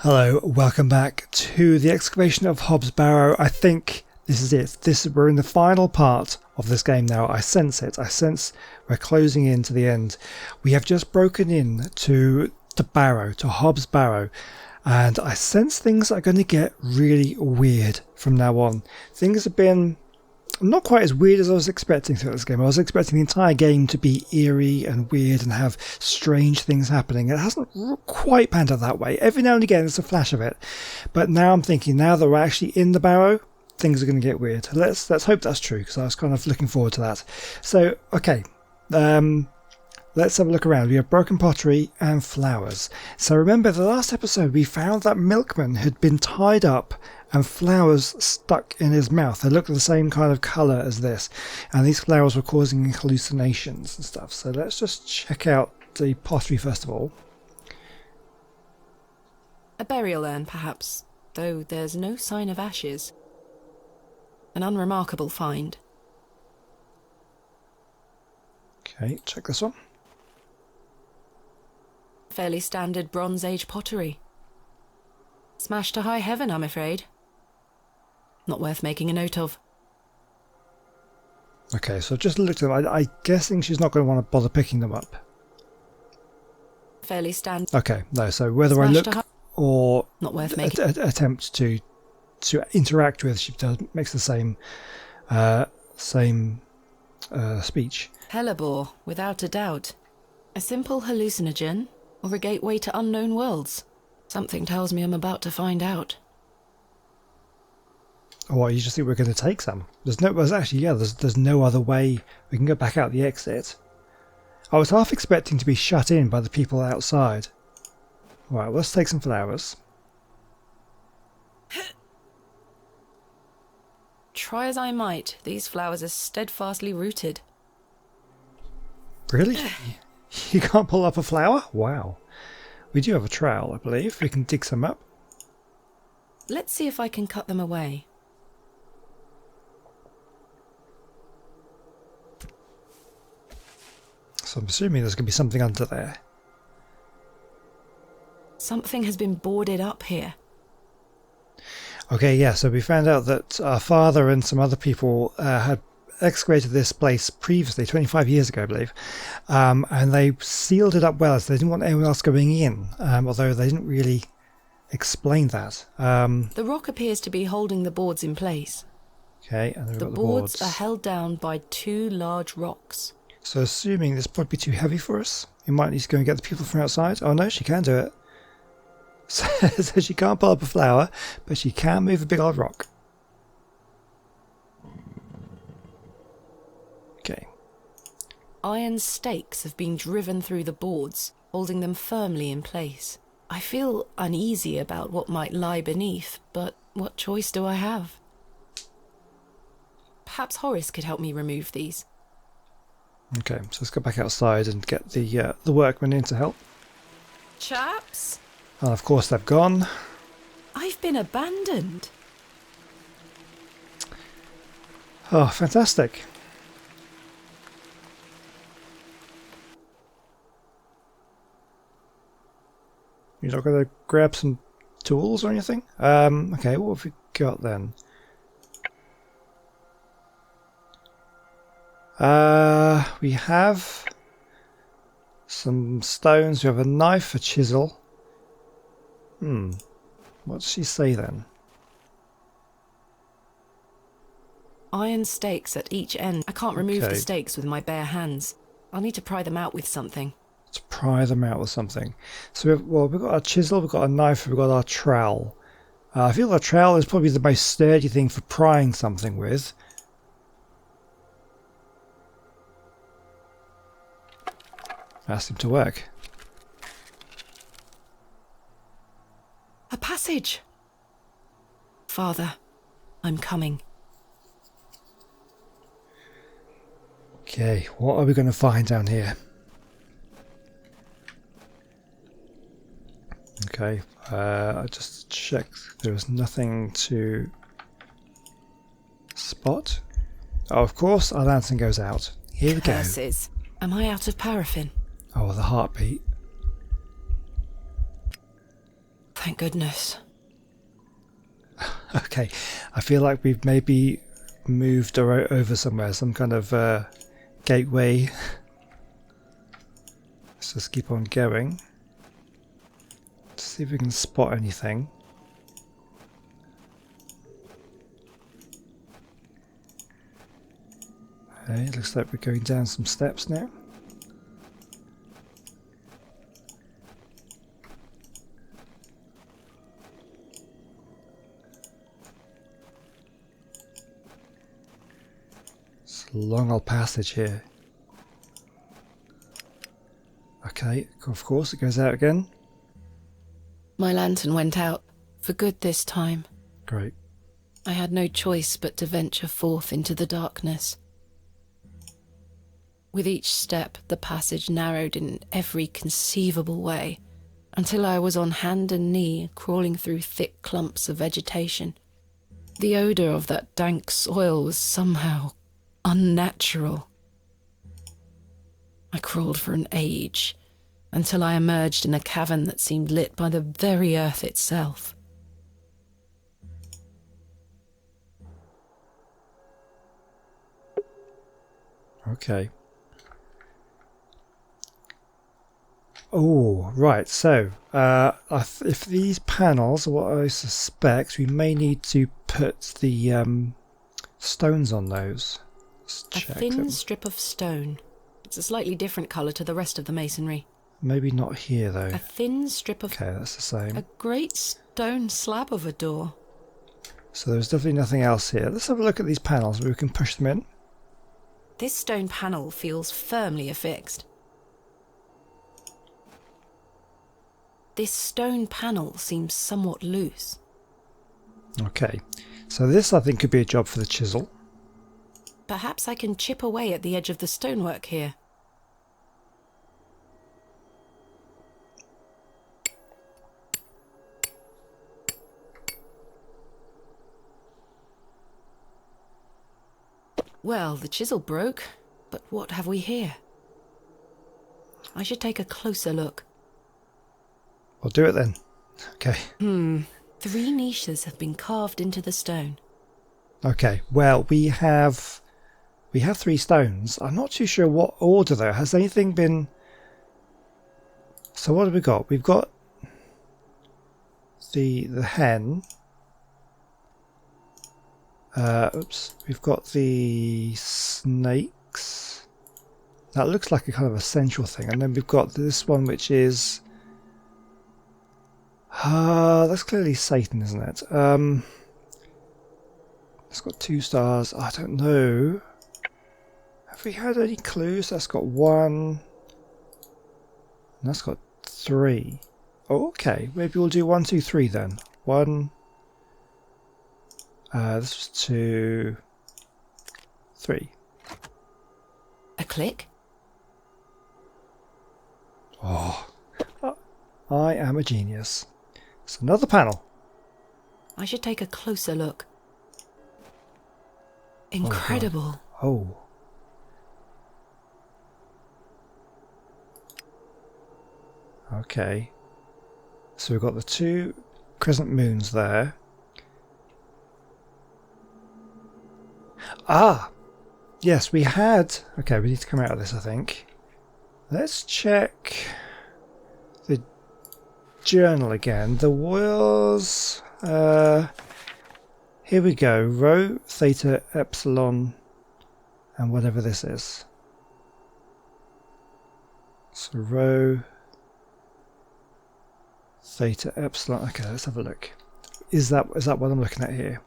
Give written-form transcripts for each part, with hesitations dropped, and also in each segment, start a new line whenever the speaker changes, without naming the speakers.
Hello, welcome back to the Excavation of Hob's Barrow. I think this is it. We're in the final part of this game now. I sense it. I sense we're closing in to the end. We have just broken in to the Barrow, to Hob's Barrow, and I sense things are going to get really weird from now on. Things have been not quite as weird as I was expecting throughout this game. I was expecting the entire game to be eerie and weird and have strange things happening. It hasn't quite panned out that way. Every now and again there's a flash of it. But now I'm thinking, now that we're actually in the Barrow, things are going to get weird. Let's hope that's true, because I was kind of looking forward to that. So, okay. Let's have a look around. We have broken pottery and flowers. So remember, the last episode we found that milkman had been tied up and flowers stuck in his mouth. They looked the same kind of colour as this, and these flowers were causing hallucinations and stuff. So let's just check out the pottery first of all.
A burial urn, perhaps, though there's no sign of ashes. An unremarkable find.
Okay, check this one.
Fairly standard Bronze Age pottery. Smashed to high heaven, I'm afraid. Not worth making a note of.
Okay, so just looked at them. I'm guessing she's not going to want to bother picking them up.
Fairly standard.
Okay, no, so whether I look or
not worth making.
Attempt to interact with, she makes the same speech.
Hellebore, without a doubt. A simple hallucinogen, or a gateway to unknown worlds? Something tells me I'm about to find out.
Oh, you just think we're going to take some? There's no other way we can go back out the exit. I was half expecting to be shut in by the people outside. Right, let's take some flowers.
Try as I might, these flowers are steadfastly rooted.
Really? You can't pull up a flower? Wow. We do have a trowel, I believe. We can dig some up.
Let's see if I can cut them away.
So I'm assuming there's going to be something under there.
Something has been boarded up here.
Okay, yeah, so we found out that our father and some other people had excavated this place previously, 25 years ago, I believe, and they sealed it up well, so they didn't want anyone else going in, although they didn't really explain that.
The rock appears to be holding the boards in place.
Okay, and
the boards are held down by two large rocks.
So assuming this would be too heavy for us, we might need to go and get the people from outside. Oh no, she can do it. So she can't pull up a flower, but she can move a big old rock. Okay.
Iron stakes have been driven through the boards, holding them firmly in place. I feel uneasy about what might lie beneath, but what choice do I have? Perhaps Horace could help me remove these.
Okay, so let's go back outside and get the workmen in to help.
Chaps?
And of course they've gone.
I've been abandoned.
Oh, fantastic. You're not going to grab some tools or anything? Okay, what have we got then? We have some stones. We have a knife, a chisel. What does she say then?
Iron stakes at each end. I can't remove the stakes with my bare hands. I'll need to pry them out with something.
To pry them out with something. So we've got our chisel, we've got a knife, we've got our trowel. I feel our trowel is probably the most sturdy thing for prying something with. That seemed to work.
A passage! Father, I'm coming.
Okay, what are we going to find down here? Okay, I just checked. There was nothing to spot. Oh, of course, our lantern goes out. Here we go.
Curses. Am I out of paraffin?
Oh, the heartbeat.
Thank goodness.
Okay, I feel like we've maybe moved over somewhere, some kind of gateway. Let's just keep on going. Let's see if we can spot anything. Okay, looks like we're going down some steps now. It's a long old passage here. Okay, of course it goes out again.
My lantern went out, for good this time.
Great.
I had no choice but to venture forth into the darkness. With each step, the passage narrowed in every conceivable way, until I was on hand and knee, crawling through thick clumps of vegetation. The odour of that dank soil was somehow unnatural. I crawled for an age, until I emerged in a cavern that seemed lit by the very earth itself.
Okay. Oh, right. So, if these panels are what I suspect, we may need to put the stones on those. Let's
A
check
thin
them.
strip of stone. It's a slightly different colour to the rest of the masonry.
Maybe not here, though.
A thin strip of...
Okay, that's the same.
A great stone slab of a door.
So there's definitely nothing else here. Let's have a look at these panels. We can push them in.
This stone panel feels firmly affixed. This stone panel seems somewhat loose.
Okay. So this, I think, could be a job for the chisel.
Perhaps I can chip away at the edge of the stonework here. Well, the chisel broke, but what have we here? I should take a closer look.
We'll do it then. Okay.
3 niches have been carved into the stone.
Okay. Well, we have 3 stones. I'm not too sure what order though. Has anything been... So what have we got? We've got the hen. Oops. We've got the snakes. That looks like a kind of a central thing. And then we've got this one which is... that's clearly Satan, isn't it? It's got 2 stars. I don't know. Have we had any clues? That's got 1. And that's got 3. Oh, okay. Maybe we'll do 1, 2, 3 then. 1. This was 2, 3.
A click?
Oh, I am a genius. It's another panel.
I should take a closer look. Incredible.
Oh. Okay. So we've got the 2 crescent moons there. Ah! Yes, we had... Okay, we need to come out of this, I think. Let's check the journal again. There was... here we go. Rho, theta, epsilon, and whatever this is. So rho, theta, epsilon. Okay, let's have a look. Is that what I'm looking at here?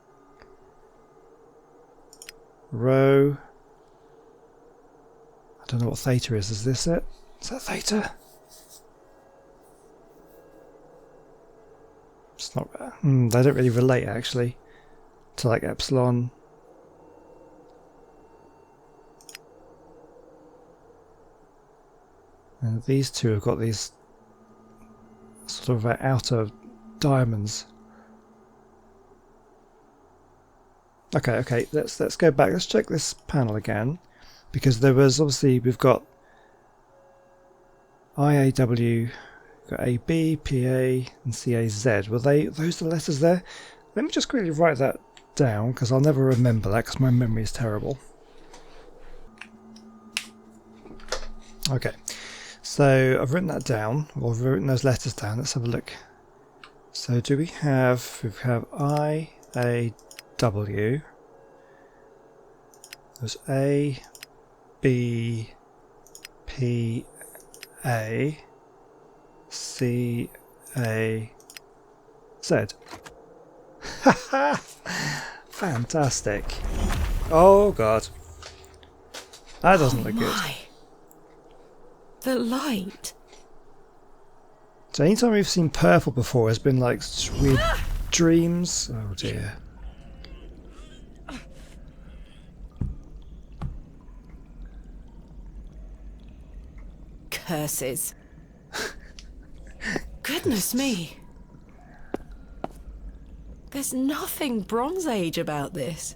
Rho. I don't know what theta is. Is this it? Is that theta? It's not. They don't really relate actually to like epsilon. And these two have got these sort of outer diamonds. Okay. Let's go back. Let's check this panel again, because there was obviously we've got IAW We've got A, B, P, A, and C, A, Z. Were those the letters there? Let me just quickly write that down, because I'll never remember that, because my memory is terrible. Okay, so I've written that down, or I've written those letters down. Let's have a look. So do we have I, A, W. There's A, B, P, A, C, A, Z. Fantastic. Oh god. That doesn't look good.
The light.
So anytime we've seen purple before has been like weird dreams. Oh dear.
Curses. Goodness me. There's nothing Bronze Age about this.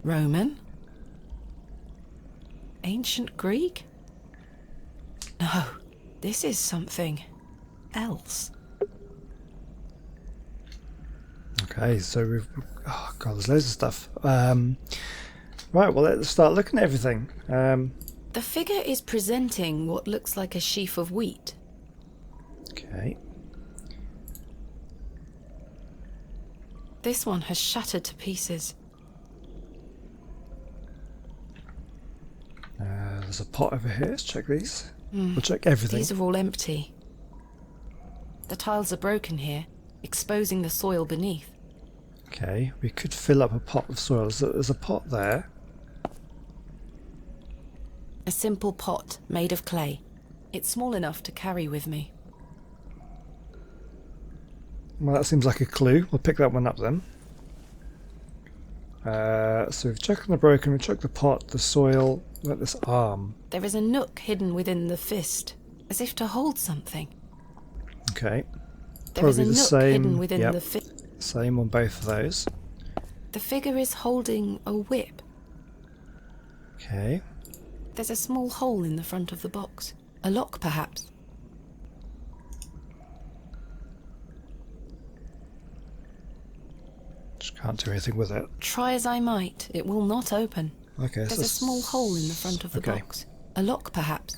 Roman? Ancient Greek? No, this is something else.
Okay, so we've... Oh god, there's loads of stuff. Right, well let's start looking at everything.
The figure is presenting what looks like a sheaf of wheat.
Okay.
This one has shattered to pieces.
There's a pot over here. Let's check these. We'll check everything.
These are all empty. The tiles are broken here, exposing the soil beneath.
Okay, we could fill up a pot with soil. There's a pot there.
A simple pot made of clay. It's small enough to carry with me.
Well, that seems like a clue. We'll pick that one up then. So we've checked on the broken, we've checked the pot, the soil, like this arm.
There is a nook hidden within the fist, as if to hold something.
Okay.
There is
Probably
a
the
nook
same.
hidden within
Yep.
the fist.
Same on both of those.
The figure is holding a whip.
Okay.
There's a small hole in the front of the box. A lock, perhaps.
Just can't do anything with it.
Try as I might, it will not open.
Okay.
There's a small hole in the front of the box. A lock, perhaps.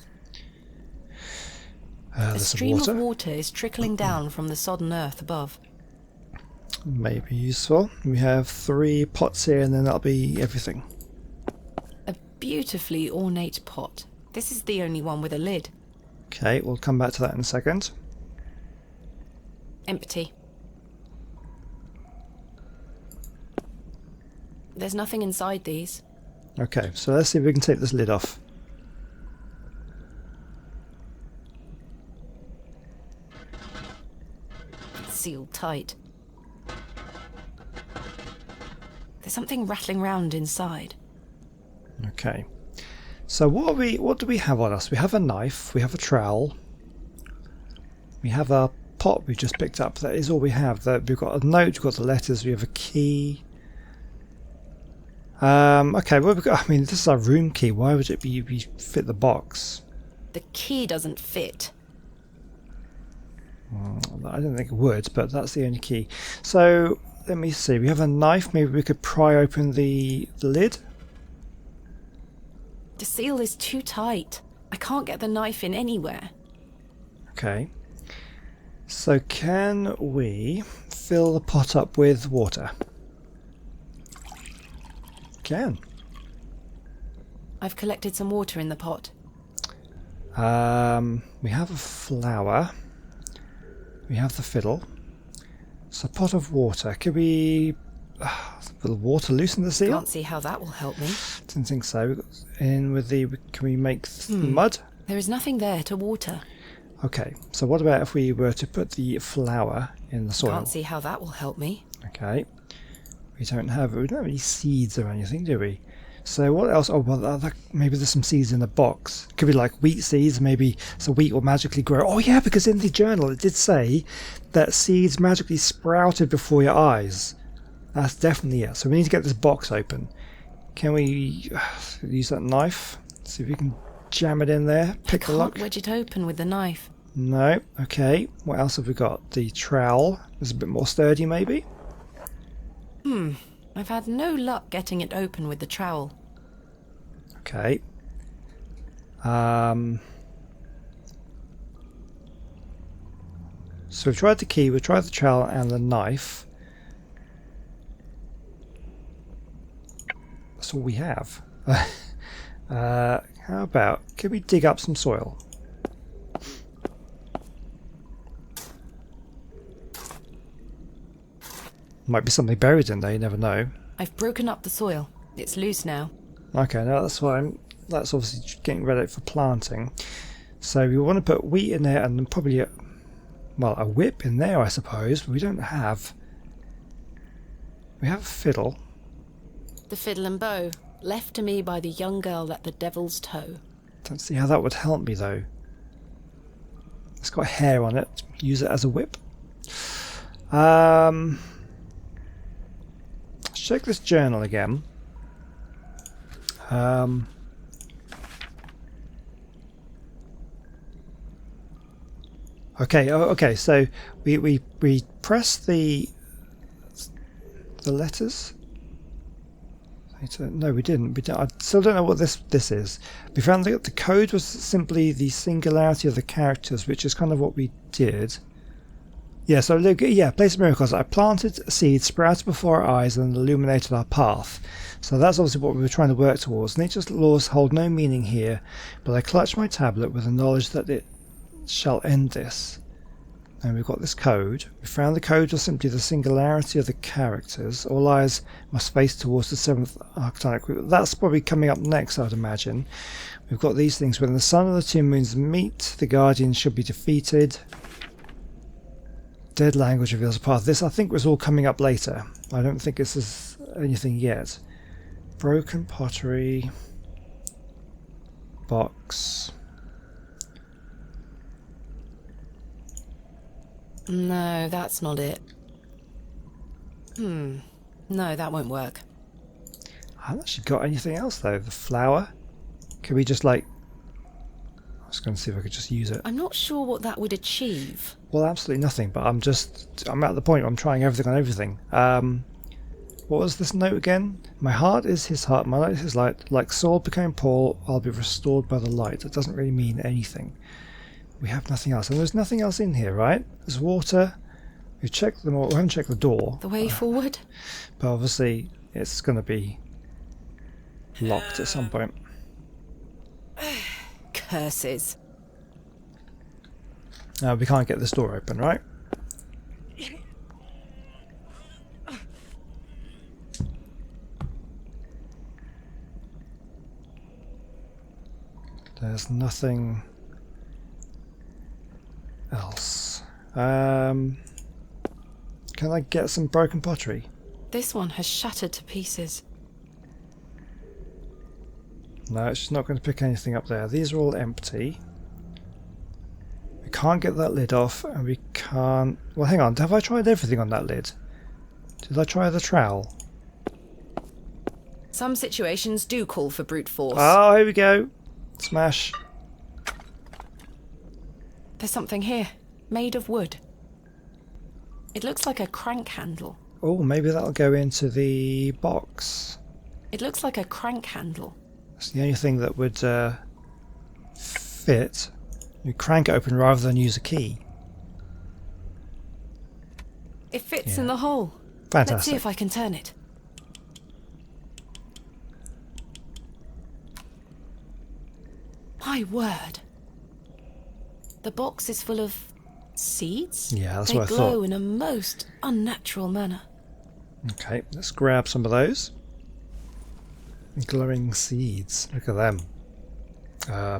A
There's some
stream
water.
of water is trickling down from the sodden earth above.
Maybe useful. We have 3 pots here and then that'll be everything.
A beautifully ornate pot. This is the only one with a lid.
Okay, we'll come back to that in a second.
Empty. There's nothing inside these.
Okay, so let's see if we can take this lid off.
It's sealed tight. There's something rattling round inside.
Okay. So what do we have on us? We have a knife, we have a trowel, we have a pot we just picked up. That is all we have. We've got a note, we've got the letters, we have a key. Okay, well, I mean, this is our room key. Why would it be fit the box?
The key doesn't fit.
I don't think it would, but that's the only key. So let me see. We have a knife. Maybe we could pry open the lid.
The seal is too tight. I can't get the knife in anywhere.
Okay. So can we fill the pot up with water? Can.
I've collected some water in the pot.
We have a flower. We have the fiddle. So a pot of water. Could we... will water loosen the seal?
Can't see how that will help me.
Didn't think so. We got in with the... Can we make mud?
There is nothing there to water.
Okay. So what about if we were to put the flower in the soil?
Can't see how that will help me.
Okay. We don't have any seeds or anything, do we? So what else? Oh, well, maybe there's some seeds in the box. Could be like wheat seeds, maybe so wheat will magically grow. Oh yeah, because in the journal it did say that seeds magically sprouted before your eyes. That's definitely it. So we need to get this box open. Can we use that knife? See if we can jam it in there. Pick the lock.
Can't wedge it open with the knife.
No. Okay. What else have we got? The trowel is a bit more sturdy, maybe.
I've had no luck getting it open with the trowel.
Okay. So we've tried the key, we've tried the trowel and the knife. That's all we have. How about, can we dig up some soil? Might be something buried in there, you never know.
I've broken up the soil. It's loose now.
Okay, no, that's fine. That's obviously getting ready for planting. So we want to put wheat in there and then probably a whip in there, I suppose. But we don't have... We have a fiddle.
The fiddle and bow, left to me by the young girl at the Devil's Toe.
Don't see how that would help me, though. It's got hair on it. Use it as a whip. Let's check this journal again. Okay, so we press the letters. No, we didn't. I still don't know what this is. We found that the code was simply the singularity of the characters, which is kind of what we did. Yeah, so look, yeah, place of miracles. I planted a seed, sprouted before our eyes, and illuminated our path. So that's obviously what we were trying to work towards. Nature's laws hold no meaning here, but I clutch my tablet with the knowledge that it shall end this. And we've got this code. We found the code was simply the singularity of the characters. All eyes must face towards the seventh archetype. That's probably coming up next, I'd imagine. We've got these things. When the sun and the two moons meet, the guardian should be defeated. Dead language reveals a path. This, I think, was all coming up later. I don't think this is anything yet. Broken pottery. Box.
No, that's not it. No, that won't work.
I haven't actually got anything else, though. The flower. Can we just, like... I was going to see if I could just use it.
I'm not sure what that would achieve.
Well, absolutely nothing, but I'm at the point where I'm trying everything on everything. What was this note again? My heart is his heart, my light is his light. Like Saul became Paul, I'll be restored by the light. It doesn't really mean anything. We have nothing else. And there's nothing else in here, right? There's water. We've checked them all. We haven't checked the door.
The way forward?
But obviously, it's going to be locked at some point.
Curses.
No, we can't get this door open, right? There's nothing else. Can I get some broken pottery?
This one has shattered to pieces.
No, it's just not going to pick anything up there. These are all empty. We can't get that lid off, and we can't... Well, hang on. Have I tried everything on that lid? Did I try the trowel?
Some situations do call for brute force.
Oh, here we go. Smash.
There's something here, made of wood. It looks like a crank handle.
Oh, maybe that'll go into the box.
It looks like a crank handle.
That's the only thing that would fit. You crank it open rather than use a key.
It fits in the hole.
Fantastic.
Let's see if I can turn it. My word. The box is full of seeds?
Yeah, that's
they
what I
glow
thought.
in a most unnatural manner.
Okay, let's grab some of those. Glowing seeds. Look at them.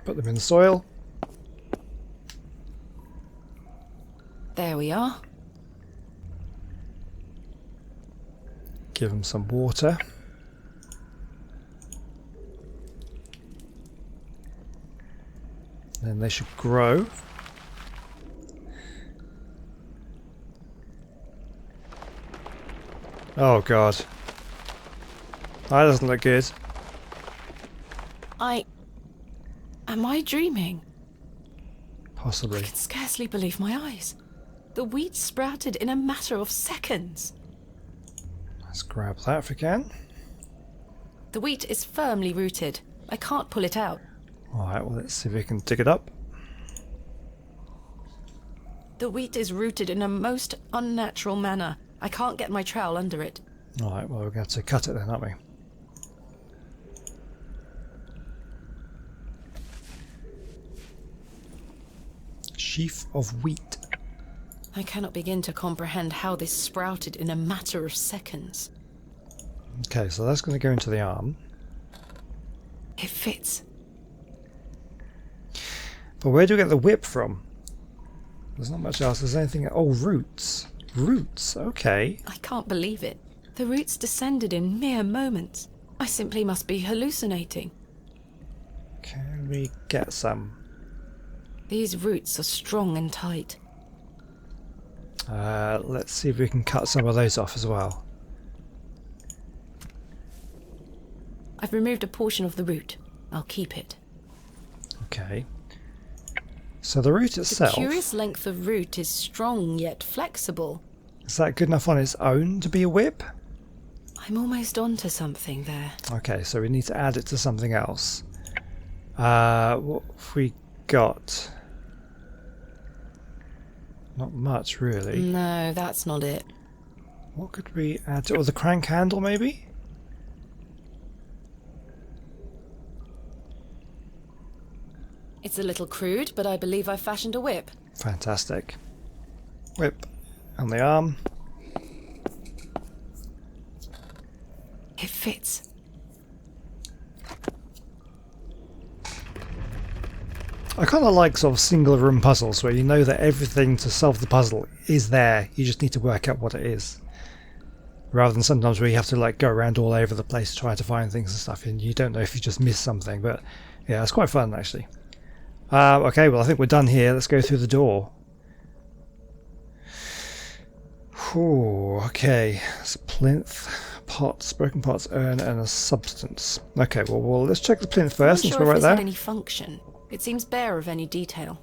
Put them in the soil.
There we are.
Give them some water. Then they should grow. Oh god. That doesn't look good.
I am Am I dreaming?
Possibly.
I can scarcely believe my eyes. The wheat sprouted in a matter of seconds.
Let's grab that if we can.
The wheat is firmly rooted. I can't pull it out.
Alright, well let's see if we can dig it up.
The wheat is rooted in a most unnatural manner. I can't get my trowel under it.
Alright, well we're going to have to cut it then, aren't we? Sheaf of wheat.
I cannot begin to comprehend how this sprouted in a matter of seconds.
Okay, so that's going to go into the arm.
It fits.
But where do we get the whip from? There's not much else. There's anything... Oh, roots. Roots, okay.
I can't believe it. The roots descended in mere moments. I simply must be hallucinating.
Can we get some?
These roots are strong and tight.
Let's see if we can cut some of those off as well.
I've removed a portion of the root. I'll keep it.
Okay. So the root itself...
The curious length of root is strong yet flexible.
Is that good enough on its own to be a whip?
I'm almost onto something there.
Okay, so we need to add it to something else. What have we got? Not much, really.
No, that's not it.
What could we add to... Or the crank handle, maybe?
It's a little crude, but I believe I've fashioned a whip.
Fantastic. Whip on the arm.
It fits.
I kind of like sort of single room puzzles where you know that everything to solve the puzzle is there. You just need to work out what it is. Rather than sometimes where you have to like go around all over the place trying to find things and stuff and you don't know if you just missed something. But yeah, it's quite fun actually. Okay, well I think we're done here. Let's go through the door. Ooh, okay. It's a plinth, pots, broken pots, urn, and a substance. Okay, well let's check the plinth first since we're right there.
I'm not sure if this had any function. It seems bare of any detail.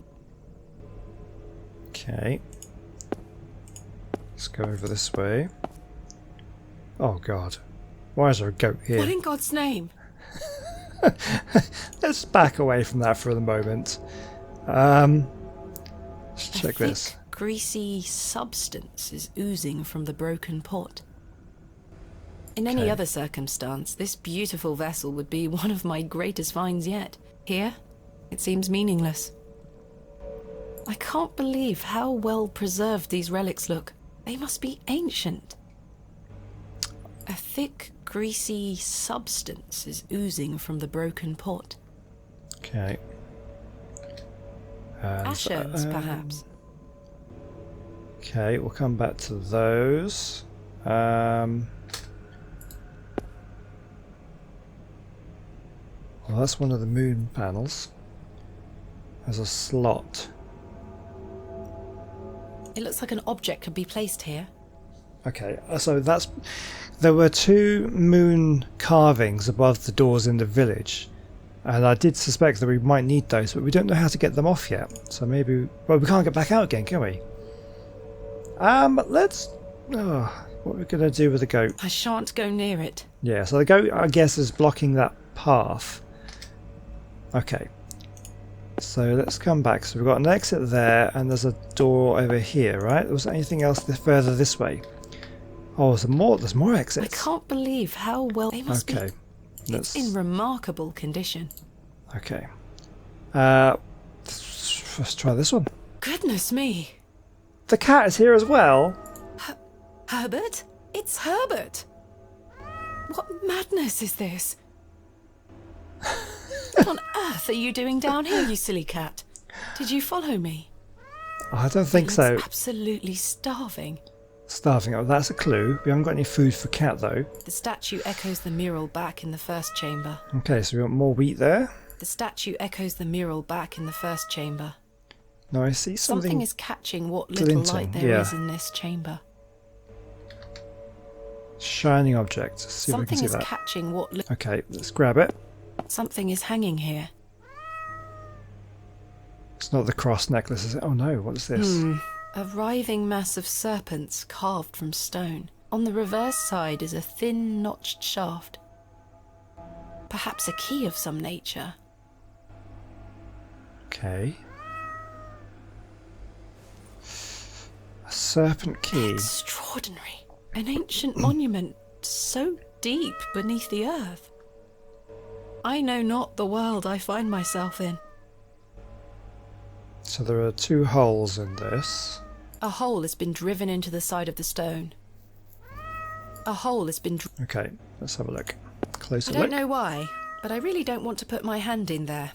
Okay. Let's go over this way. Oh god. Why is there a goat here?
What in God's name?
Let's back away from that for the moment. Let's check this.
Thick, greasy substance is oozing from the broken pot. In any other circumstance, this beautiful vessel would be one of my greatest finds yet. Here, it seems meaningless. I can't believe how well preserved these relics look. They must be ancient. A thick, greasy substance is oozing from the broken pot.
Okay. And,
Ash urns, perhaps.
Okay, we'll come back to those. Well, that's one of the moon panels. There's a slot.
It looks like an object could be placed here.
Okay, so that's... There were two moon carvings above the doors in the village. And I did suspect that we might need those, but we don't know how to get them off yet. So maybe... Well, we can't get back out again, can we? Let's... Oh, what are we going to do with the goat?
I shan't go near it.
Yeah, so the goat, I guess, is blocking that path. Okay. So let's come back. So we've got an exit there, and there's a door over here, right? Was there anything else further this way? Oh, there's more exits.
I can't believe how well they must be. It's in remarkable condition.
Okay. Let's try this one.
Goodness me.
The cat is here as well.
Herbert? It's Herbert. What madness is this? What on earth are you doing down here, you silly cat? Did you follow me?
I don't think so.
Absolutely starving.
Starving. Oh, that's a clue. We haven't got any food for cat though.
The statue echoes the mural back in the first chamber.
Okay, so we want more wheat there.
The statue echoes the mural back in the first chamber.
No, I see something.
Something is catching what little light there is in this chamber.
Shining object. See if we can
Something
see
is
that.
catching what.
Okay, let's grab it.
Something is hanging here.
It's not the cross necklace, is it? Oh no, what is this?
A writhing mass of serpents carved from stone. On the reverse side is a thin, notched shaft. Perhaps a key of some nature.
Okay. A serpent key.
Extraordinary. An ancient monument so deep beneath the earth. I know not the world I find myself in.
So there are 2 holes in this.
A hole has been driven into the side of the stone. A hole has been...
Okay, let's have a look. Closer
I don't
look.
know why, but I really don't want to put my hand in there.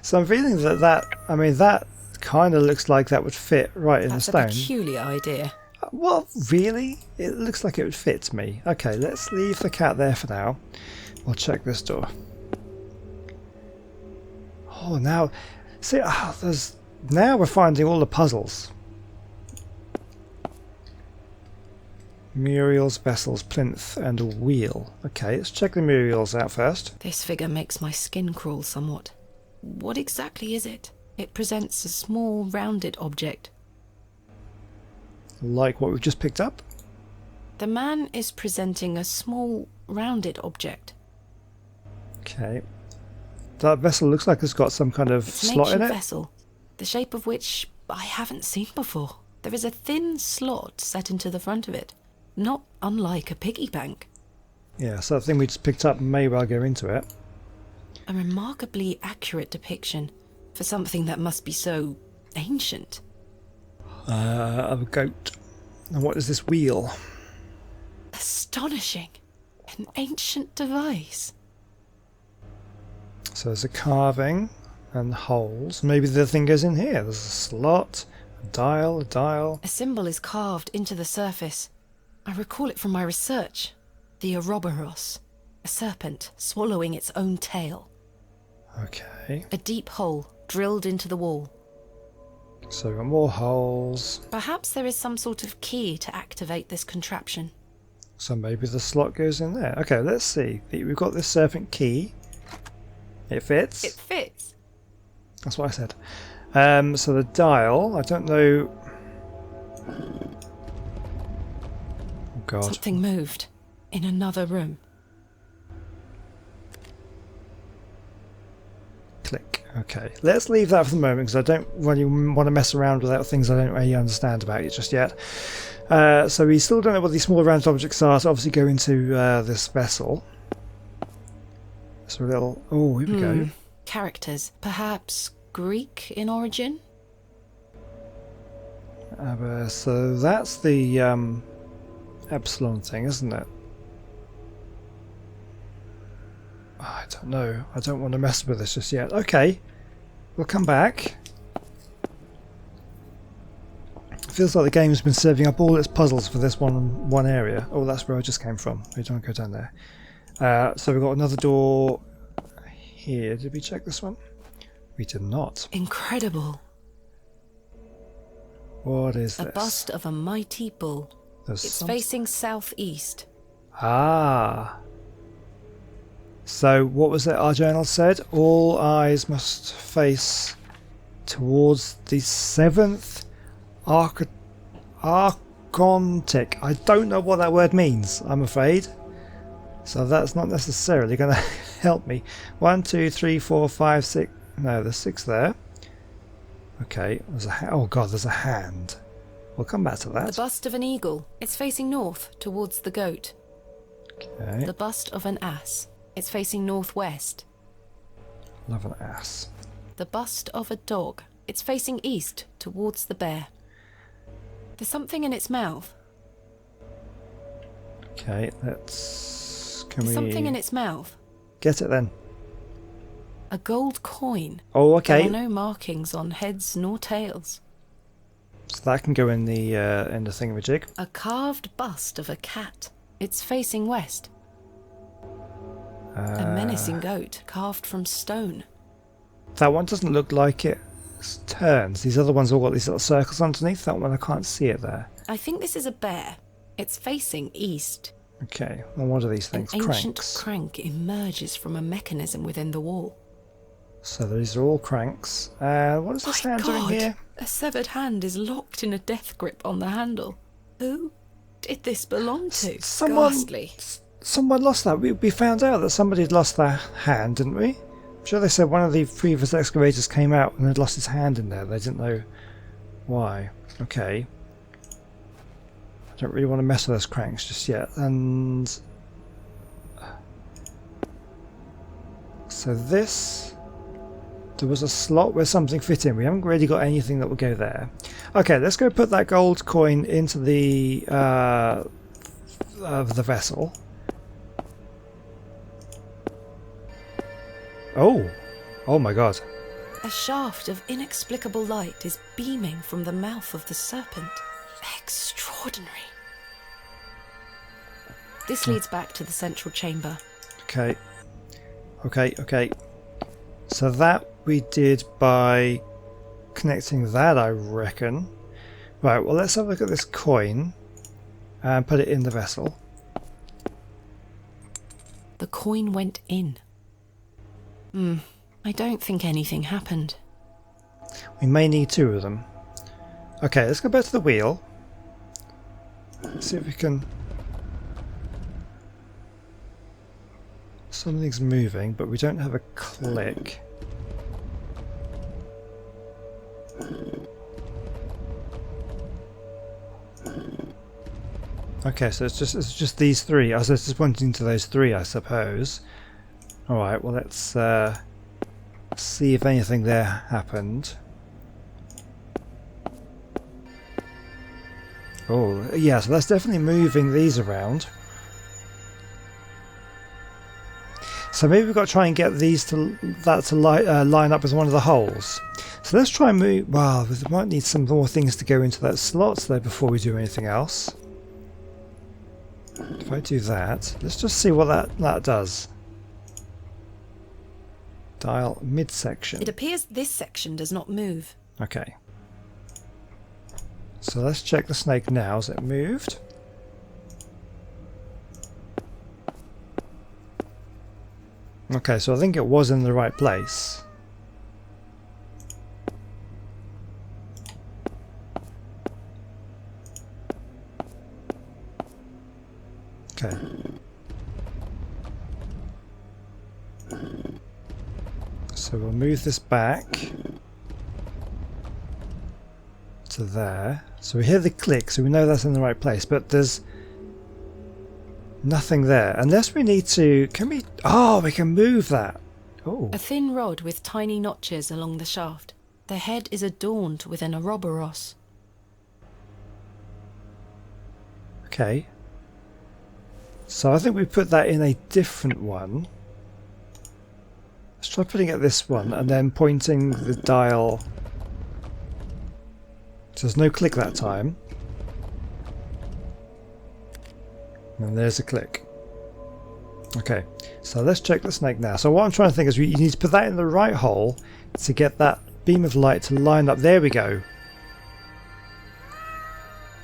So I'm feeling that kind of looks like that would fit right in
That's
the stone.
a peculiar idea.
Well, really? It looks like it would fit me. Okay, let's leave the cat there for now. We'll check this door. Oh, now... See, now we're finding all the puzzles. Muriel's, vessels, plinth, and a wheel. Okay, let's check the Muriel's out first.
This figure makes my skin crawl somewhat. What exactly is it? It presents a small, rounded object.
Like what we've just picked up?
The man is presenting a small, rounded object.
Okay. That vessel looks like it's got some kind of
It's an
slot in
ancient
it.
vessel, the shape of which I haven't seen before. There is a thin slot set into the front of it, not unlike a piggy bank.
Yeah, so that thing we just picked up may well go into it.
A remarkably accurate depiction for something that must be so ancient.
Of a goat. And what is this wheel?
Astonishing. An ancient device.
So there's a carving and holes. Maybe the thing goes in here. There's a slot, a dial, a dial.
A symbol is carved into the surface. I recall it from my research. The Ouroboros, a serpent swallowing its own tail.
Okay.
A deep hole drilled into the wall.
So we've got more holes.
Perhaps there is some sort of key to activate this contraption.
So maybe the slot goes in there. Okay, let's see. We've got this serpent key. It fits.
It fits.
That's what I said. So the dial, I don't know. Oh God.
Something moved in another room.
Click. Okay. Let's leave that for the moment because I don't really want to mess around without things I don't really understand about it just yet. So we still don't know what these small round objects are, so obviously go into this vessel. So a little... Oh, here we go.
Characters. Perhaps Greek in origin?
So that's the epsilon thing, isn't it? I don't know. I don't want to mess with this just yet. Okay. We'll come back. Feels like the game's been serving up all its puzzles for this one area. Oh, that's where I just came from. We don't go down there. So we've got another door here. Did we check this one? We did not.
Incredible.
What is this?
A bust of a mighty bull. It's facing southeast.
Ah. So what was it our journal said? All eyes must face towards the 7th Archontic. I don't know what that word means, I'm afraid. So that's not necessarily going to help me. 1, 2, 3, 4, 5, 6. No, there's 6 there. Okay, there's a oh God, there's a hand. We'll come back to that.
The bust of an eagle. It's facing north towards the goat.
Okay.
The bust of an ass. It's facing northwest.
Love an ass.
The bust of a dog. It's facing east towards the bear. There's something in its mouth.
Okay, let's...
There's something in its mouth.
Get it then.
A gold coin.
Oh, okay.
There are no markings on heads nor tails.
So that can go in the thingamajig.
A carved bust of a cat. It's facing west. A menacing goat carved from stone.
That one doesn't look like it turns. These other ones all got these little circles underneath. That one I can't see it there.
I think this is a bear. It's facing east.
Okay, well, what are these things?
An ancient
Cranks.
crank emerges from a mechanism within the wall.
So these are all cranks. What is this hand doing here?
A severed hand is locked in a death grip on the handle. Who did this belong to? Ghastly.
Someone lost that. We found out that somebody had lost their hand, didn't we? I'm sure they said one of the previous excavators came out and had lost his hand in there. They didn't know why. Okay. I don't really want to mess with those cranks just yet. And so this, there was a slot where something fit in. We haven't really got anything that will go there. Okay, let's go put that gold coin into the vessel. Oh my god.
A shaft of inexplicable light is beaming from the mouth of the serpent. Extraordinary. This leads back to the central chamber.
Okay. So that we did by connecting that, I reckon. Right, well, let's have a look at this coin and put it in the vessel.
The coin went in. I don't think anything happened.
We may need two of them. Okay, let's go back to the wheel. See if we can... Something's moving, but we don't have a click. Okay, so it's just these three. I was just pointing to those three, I suppose. Alright, well let's see if anything there happened. Oh, yeah, so that's definitely moving these around. So maybe we've got to try and get these to line up with one of the holes. So let's try and move... Well, we might need some more things to go into that slot though before we do anything else. If I do that, let's just see what that does. Dial midsection.
It appears this section does not move.
Okay. So let's check the snake now. Has it moved? Okay, so I think it was in the right place. Okay. So we'll move this back to there. So we hear the click, so we know that's in the right place, but there's nothing there. Unless we need to... Can we... Oh, we can move that. Oh.
A thin rod with tiny notches along the shaft. The head is adorned with an Ouroboros.
Okay. So I think we put that in a different one. Let's try putting it at this one and then pointing the dial. So there's no click that time. And there's a click. Okay, so let's check the snake now. So what I'm trying to think is you need to put that in the right hole to get that beam of light to line up. There we go.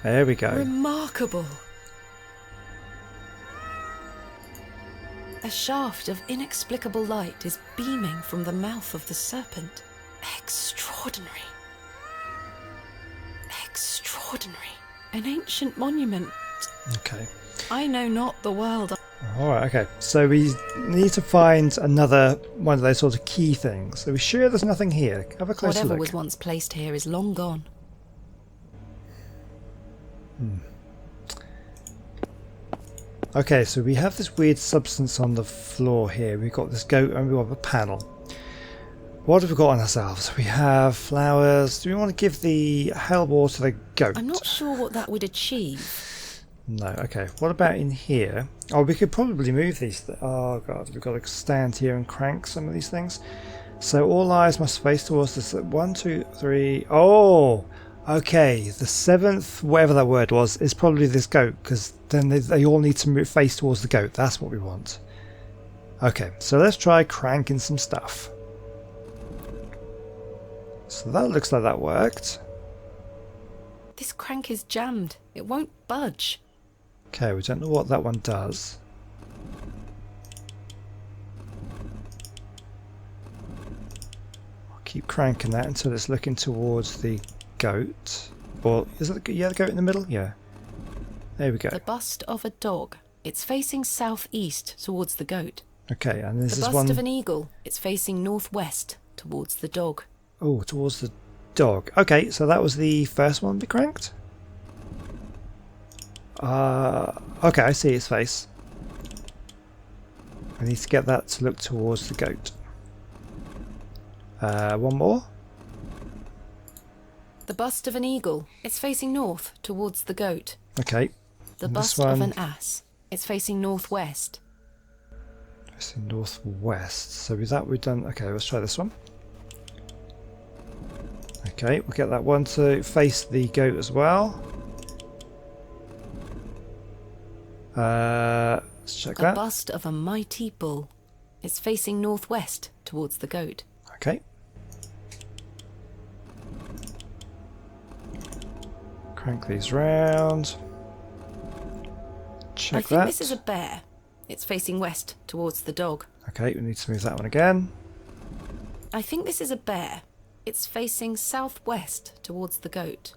There we go.
Remarkable. A shaft of inexplicable light is beaming from the mouth of the serpent. Extraordinary. Extraordinary. An ancient monument.
Okay.
I know not the world.
Alright, okay. So we need to find another one of those sort of key things. Are we sure there's nothing here? Have a closer look.
Whatever was once placed here is long gone.
Okay, so we have this weird substance on the floor here. We've got this goat and we've got a panel. What have we got on ourselves? We have flowers. Do we want to give the hellebore to the goat?
I'm not sure what that would achieve.
No, okay. What about in here? Oh, we could probably move these. Oh god, we've got to stand here and crank some of these things. So all eyes must face towards this. 1, 2, 3. Oh, okay. The seventh, whatever that word was, is probably this goat, because then they all need to move face towards the goat. That's what we want. Okay, so let's try cranking some stuff. So that looks like that worked.
This crank is jammed. It won't budge.
Okay, we don't know what that one does. keep cranking that until it's looking towards the goat. Or is it the goat in the middle? Yeah. There we go.
The bust of a dog. It's facing southeast towards the goat.
Okay, and this
The
is
bust
one
of an eagle. It's facing northwest towards the dog.
Oh, towards the dog. Okay, so that was the first one to be cranked. Okay, I see its face. I need to get that to look towards the goat. One more.
The bust of an eagle. It's facing north towards the goat.
Okay.
The
And
bust of an ass. It's facing northwest.
Facing northwest. So with that we've done. Okay, let's try this one. Okay, we'll get that one to face the goat as well. Let's check that.
A bust of a mighty bull. It's facing northwest towards the goat.
Okay. Crank these round. Check
I think
that.
this is a bear. It's facing west towards the dog.
Okay, we need to move that one again.
I think this is a bear. It's facing southwest towards the goat.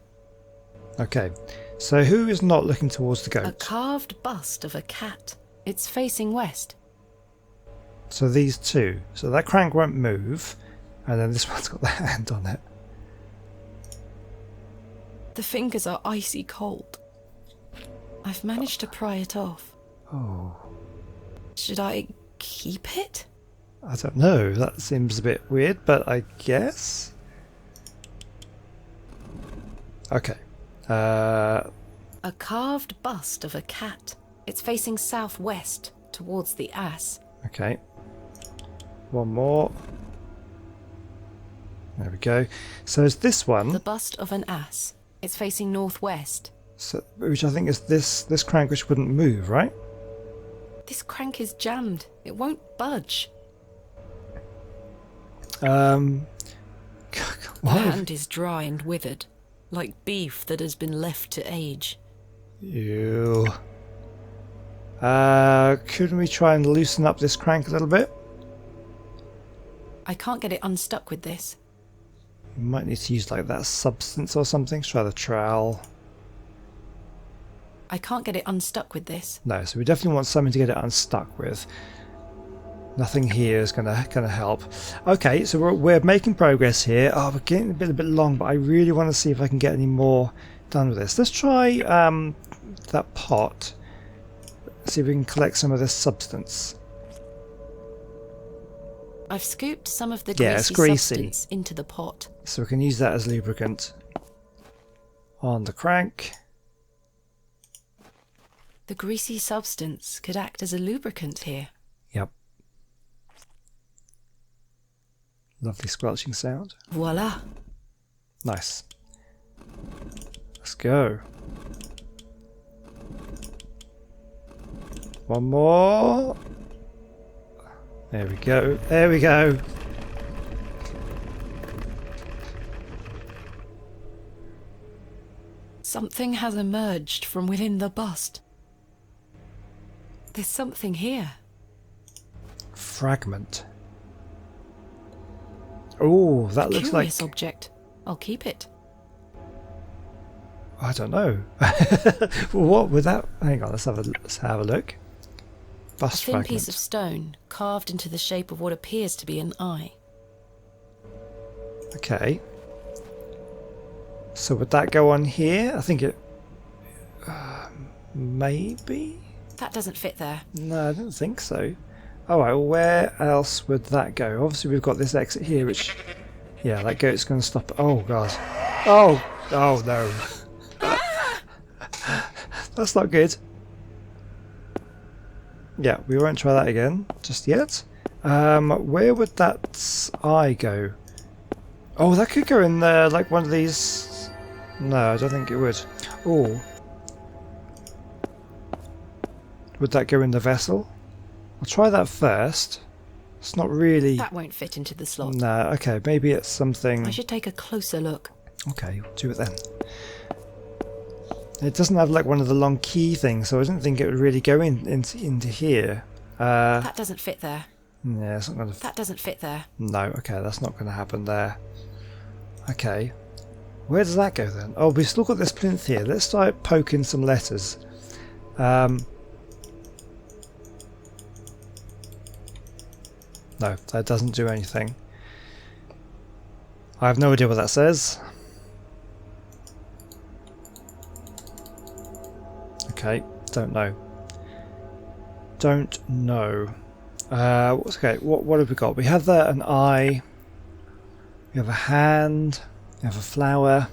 Okay, so who is not looking towards the
A
goat?
carved bust of a cat. It's facing west.
So these two. So that crank won't move, and then this one's got the hand on it.
The fingers are icy cold. I've managed to pry it off.
Oh,
Should I keep it?
I don't know. That seems a bit weird, but I guess. Okay.
A carved bust of a cat. It's facing southwest towards the ass.
Okay. One more. There we go. So is this one,
The bust of an ass. It's facing northwest.
so, which I think is this crank, which wouldn't move, right?
This crank is jammed. It won't budge. The
Why?
hand is dry and withered, like beef that has been left to age.
Ew. Couldn't we try and loosen up this crank a little bit?
I can't get it unstuck with this.
You might need to use like that substance or something. Try the trowel.
I can't get it unstuck with this.
No, so we definitely want something to get it unstuck with. Nothing here is gonna help. Okay, so we're making progress here. Oh, we're getting a bit long, but I really want to see if I can get any more done with this. Let's try that pot. See if we can collect some of this substance.
I've scooped some of the
Yeah, it's
greasy
greasy.
substance into the pot.
So we can use that as lubricant on the crank.
The greasy substance could act as a lubricant here.
Yep. Lovely squelching sound.
Voila.
Nice. Let's go. One more. There we go. There we go.
Something has emerged from within the bust. There's something here.
Fragment. Oh, that looks like...
Curious object. I'll keep it.
I don't know. What would that... Hang on, let's have a look.
A
Bust
thin
fragment.
piece of stone carved into the shape of what appears to be an eye.
Okay. So would that go on here? I think it... maybe?
That doesn't fit there.
No, I don't think so. Alright, well, where else would that go? Obviously we've got this exit here, which... Yeah, that goat's going to stop... Oh, God. Oh! Oh, no. That's not good. Yeah, we won't try that again just yet. Where would that eye go? Oh, that could go in there, like one of these... No, I don't think it would. Oh. Would that go in the vessel? I'll try that first. It's not really...
That won't fit into the slot.
No, okay, maybe it's something...
I should take a closer look.
Okay, we'll do it then. It doesn't have like one of the long key things, so I didn't think it would really go into here.
That doesn't fit there.
Yeah, it's not going to...
That doesn't fit there.
No, okay, that's not going to happen there. Okay. Where does that go then? Oh, we've still got this plinth here. Let's start poking some letters. No, that doesn't do anything. I have no idea what that says. Okay, don't know. Don't know. Okay, what have we got? We have there an eye. We have a hand. We have a flower.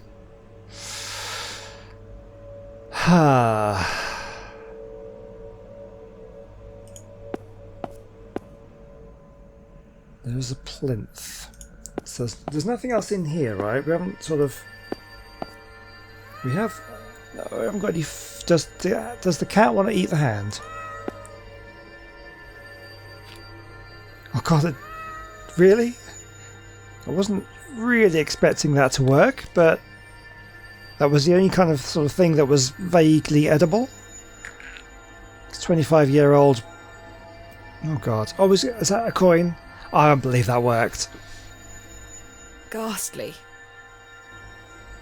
There's a plinth. So there's nothing else in here, right? We haven't sort of... We have... No, we haven't got any... Does the cat want to eat the hand? Oh god, really? I wasn't really expecting that to work, but that was the only kind of sort of thing that was vaguely edible. It's 25-year-old. Oh god. Oh, is that a coin? I don't believe that worked.
Ghastly.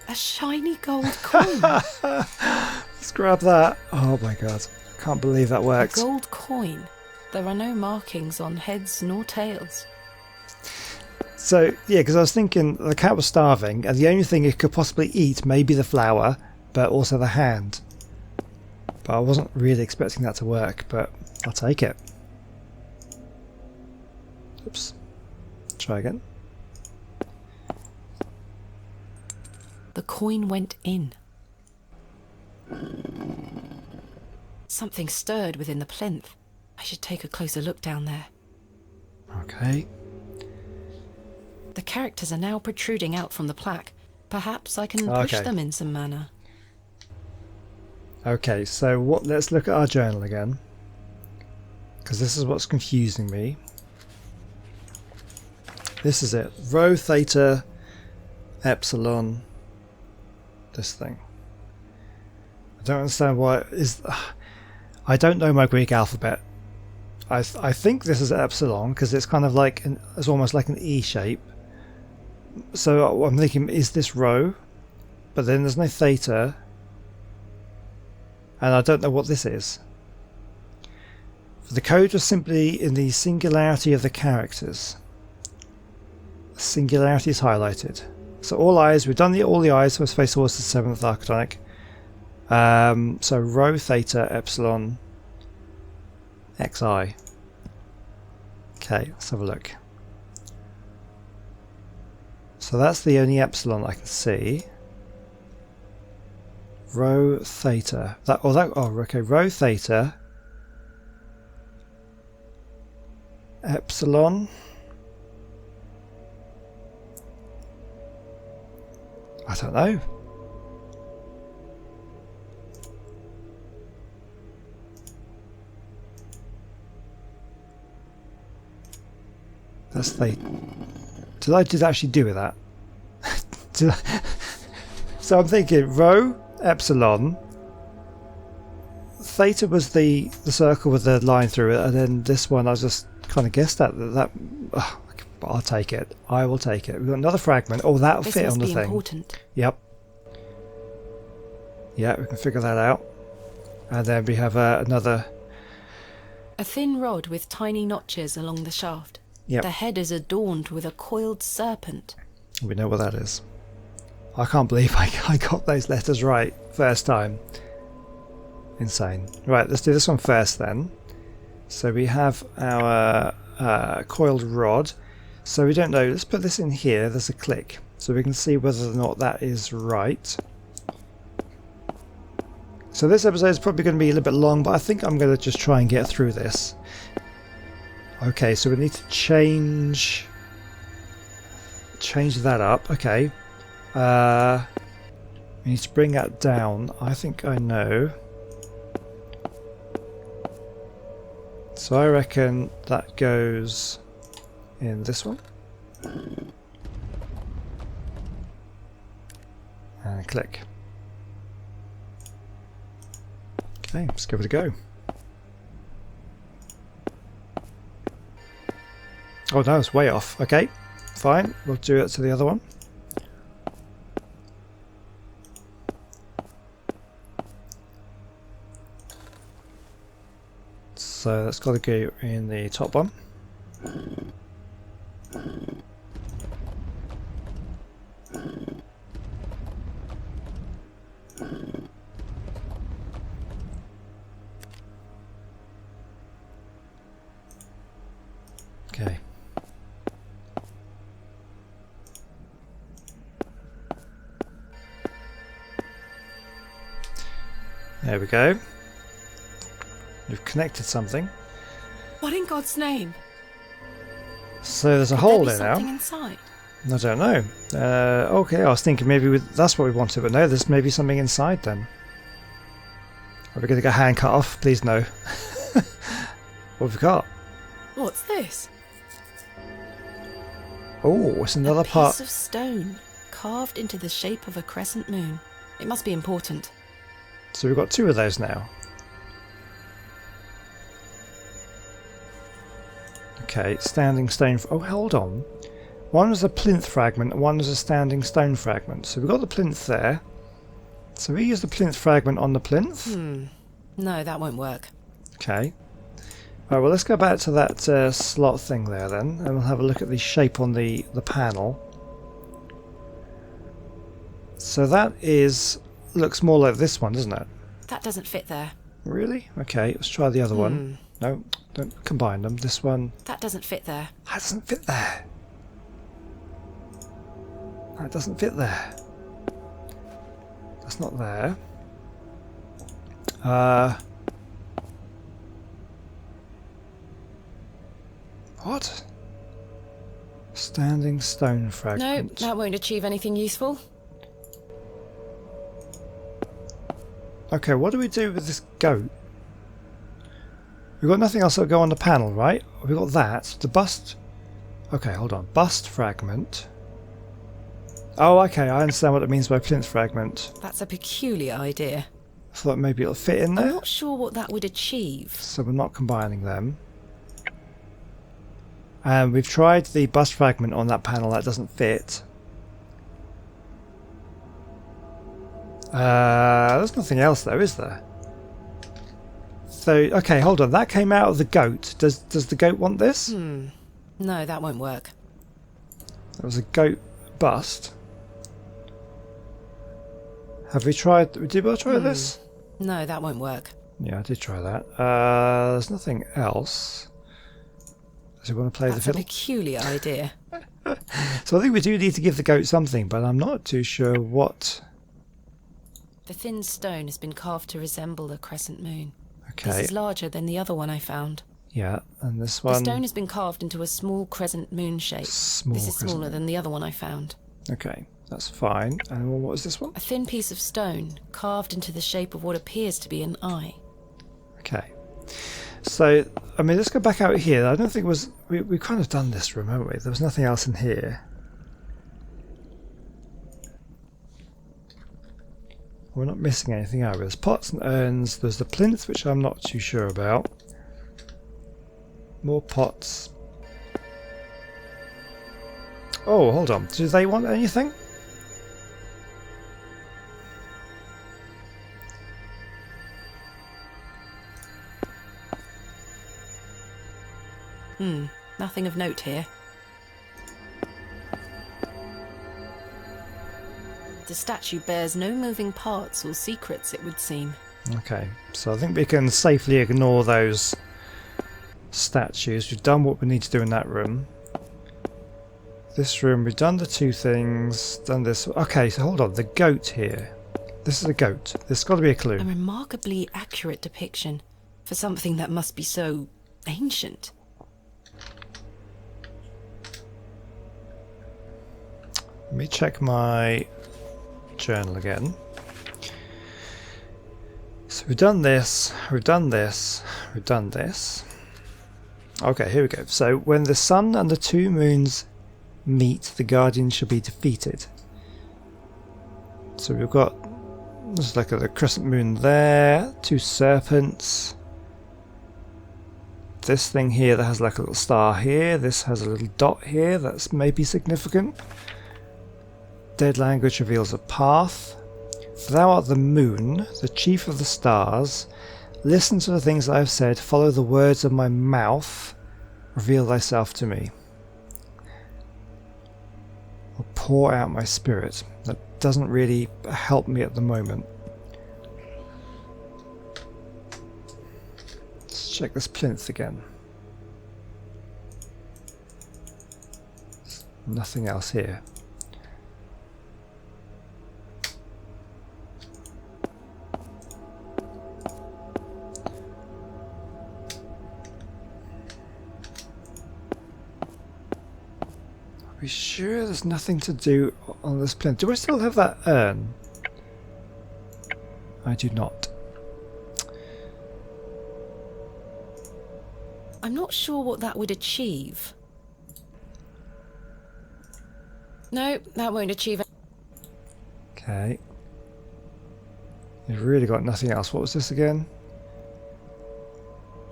A shiny gold coin.
Let's grab that. Oh my god. I can't believe that worked.
A gold coin. There are no markings on heads nor tails.
So, yeah, because I was thinking the cat was starving and the only thing it could possibly eat may be the flower, but also the hand. But I wasn't really expecting that to work, but I'll take it. Oops. Try again.
The coin went in. Something stirred within the plinth. I should take a closer look down there.
Okay.
The characters are now protruding out from the plaque. Perhaps I can push them in some manner.
Okay, so let's look at our journal again. Because this is what's confusing me. This is it. Rho, theta, epsilon. This thing. I don't understand why it is... I don't know my Greek alphabet. I think this is epsilon because it's kind of like it's almost like an E shape. So I'm thinking, is this rho? But then there's no theta, and I don't know what this is. The code was simply in the singularity of the characters. Singularity is highlighted. So all eyes, we've done all the eyes, so let's face towards the 7th arctonic. So rho, theta, epsilon, xi. Okay, let's have a look. So that's the only epsilon I can see. Rho, theta. Okay, rho, theta, epsilon. I don't know. That's the... Did I actually do with that? So I'm thinking rho, epsilon, theta was the circle with the line through it, and then this one I just kind of guessed that I'll take it. I will take it. We've got another fragment. Oh, that'll fit on the thing.
Important.
Yep. Yeah, we can figure that out. And then we have another...
A thin rod with tiny notches along the shaft.
Yep.
The head is adorned with a coiled serpent.
We know what that is. I can't believe I got those letters right first time. Insane. Right, let's do this one first then. So we have our coiled rod. So we don't know. Let's put this in here. There's a click. So we can see whether or not that is right. So this episode is probably going to be a little bit long, but I think I'm going to just try and get through this. Okay, so we need to change that up. Okay. We need to bring that down. I think I know. So I reckon that goes in this one. And click. Okay, let's give it a go. Oh no, it's way off. Okay, fine. We'll do it to the other one. So that's got to go in the top one. Okay. There we go. We've connected something.
What in God's name?
So there's a
Could
hole
there be
there
something
now.
inside?
I don't know. Okay, I was thinking maybe that's what we wanted, but no, there's maybe something inside then. Are we going to get a hand cut off? Please no. What have we got?
What's this?
Oh, it's another
A
part.
piece of stone carved into the shape of a crescent moon. It must be important.
So we've got two of those now. Okay, standing stone. Oh, hold on. One was a plinth fragment and one was a standing stone fragment. So we've got the plinth there. So we use the plinth fragment on the plinth.
No, that won't work.
Okay. Alright, well let's go back to that slot thing there then, and we'll have a look at the shape on the panel. So that looks more like this one, doesn't it?
That doesn't fit there.
Really? Okay, let's try the other one. No, don't combine them. This one.
That doesn't fit there.
That doesn't fit there. That doesn't fit there. That's not there. What? Standing stone
No,
fragment.
that won't achieve anything useful.
Okay, what do we do with this goat? We've got nothing else that'll go on the panel, right? We've got that. The bust. Okay, hold on. Bust fragment. Oh, okay, I understand what it means by plinth fragment.
That's a peculiar idea.
I thought maybe it'll fit in
I'm
there.
not sure what that would achieve.
So we're not combining them. And we've tried the bust fragment on that panel, that doesn't fit. There's nothing else though, is there? So, okay, hold on. That came out of the goat. Does the goat want this?
No, that won't work.
That was a goat bust. Have we tried... Did we try this?
No, that won't work.
Yeah, I did try that. There's nothing else. Does he want to play
That's
the
a
fiddle?
peculiar idea.
So I think we do need to give the goat something, but I'm not too sure what...
The thin stone has been carved to resemble a crescent moon.
Okay.
This is larger than the other one I found.
Yeah, and this
The
one...
stone has been carved into a small crescent moon shape.
Small
This is
crescent
smaller
moon.
than the other one I found.
Okay, that's fine. And what was this one?
A thin piece of stone carved into the shape of what appears to be an eye.
Okay. So, I mean, let's go back out here. I don't think it was... We've kind of done this room, haven't we? There was nothing else in here. We're not missing anything, are we? There's pots and urns. There's the plinth, which I'm not too sure about. More pots. Oh, hold on. Do they want anything?
Nothing of note here. The statue bears no moving parts or secrets, it would seem.
Okay, so I think we can safely ignore those statues. We've done what we need to do in that room. This room, we've done the two things, done this. Okay, so hold on, the goat here. This is a goat. There's got to be a clue.
A remarkably accurate depiction for something that must be so ancient.
Let me check my journal again. So we've done this, we've done this, we've done this. Okay, here we go. So when the sun and the two moons meet, the guardian shall be defeated. So we've got, there's like the crescent moon there, two serpents. this thing here that has like a little star here. This has a little dot here. That's maybe significant. Dead language reveals a path. For thou art the moon, the chief of the stars. Listen to the things I have said. Follow the words of my mouth. Reveal thyself to me. I'll pour out my spirit. That doesn't really help me at the moment. Let's check this plinth again. There's nothing else here. Are we sure there's nothing to do on this plinth? Do I still have that urn? I do not.
I'm not sure what that would achieve. No, that won't achieve it.
Okay. You've really got nothing else. What was this again?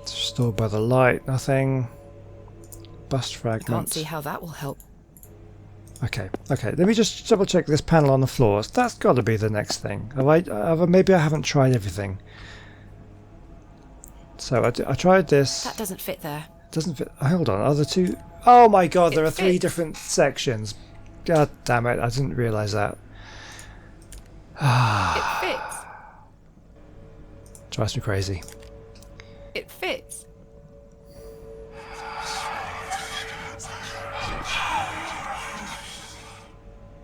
It's restored by the light. Nothing. Bust fragment.
Can't see how that will help.
Okay, okay. Let me just double check this panel on the floor. That's got to be the next thing. Maybe I haven't tried everything. So I tried this.
That doesn't fit there.
Doesn't fit. Hold on. Are there two? Oh my god! There are three
fits.
different sections. God damn it! I didn't realise that.
It fits.
Drives me crazy.
It fits.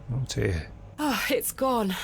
Oh dear.
Oh, it's gone.